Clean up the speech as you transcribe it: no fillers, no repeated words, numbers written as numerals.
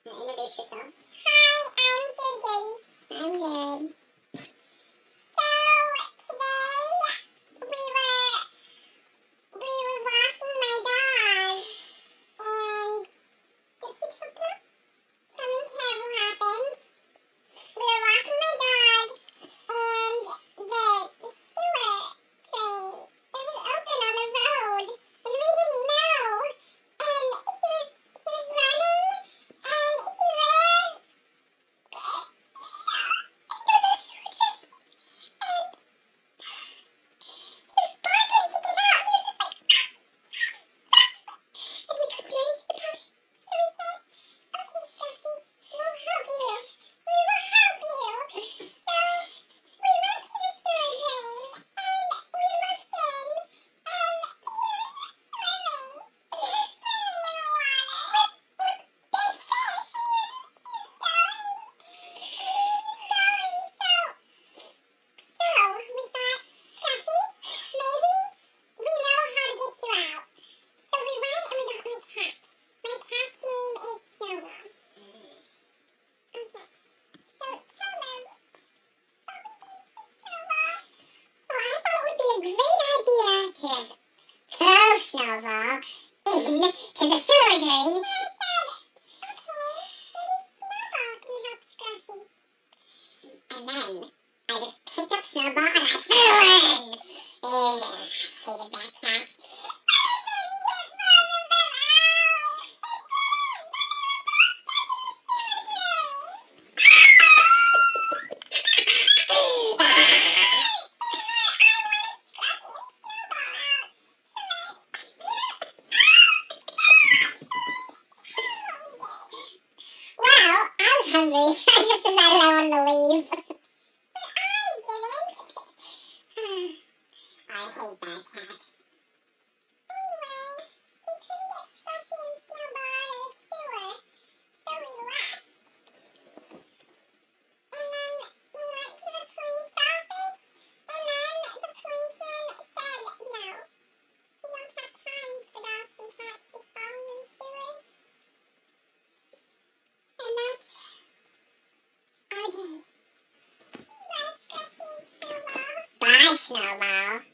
Introduce yourself. Hi, I'm Dirty. I'm Jared. So today we were walking my dog, and guess what happened? Something terrible happened. We were walking my dog, and the sewer train, it was open on the road, and we didn't know. And he was running, and he ran into the sewer train, and he was barking to get out. He was just like, and we couldn't do anything about it. So we said, okay, Scruffy, we'll help you. We will help you. So we went to the sewer drain, and we looked in, and he was swimming. He was swimming in the water with big fish. He was going. So we thought, Scruffy, maybe we know how to get you out. So we went and we got my cat. My cat's name is Snowball. Okay. So tell them what we did with Snowball. Well, I thought it would be a great idea to just throw Snowball into the sewer drain. And I said, okay, maybe Snowball can help Scruffy. And then I just picked up Snowball and I threw her in. Ugh, I hated that cat. Well, I was hungry, so I just decided I wanted to leave. But I didn't. I hate that cat. Anyway, we couldn't get Scruffy and Snowball out of the sewer, so we left. And then we went to the police office, and then the policeman said, no, we don't have time for dogs and cats who fall in the sewers. And that's our day. Bye, Scruffy and Snowball. Bye, Snowball.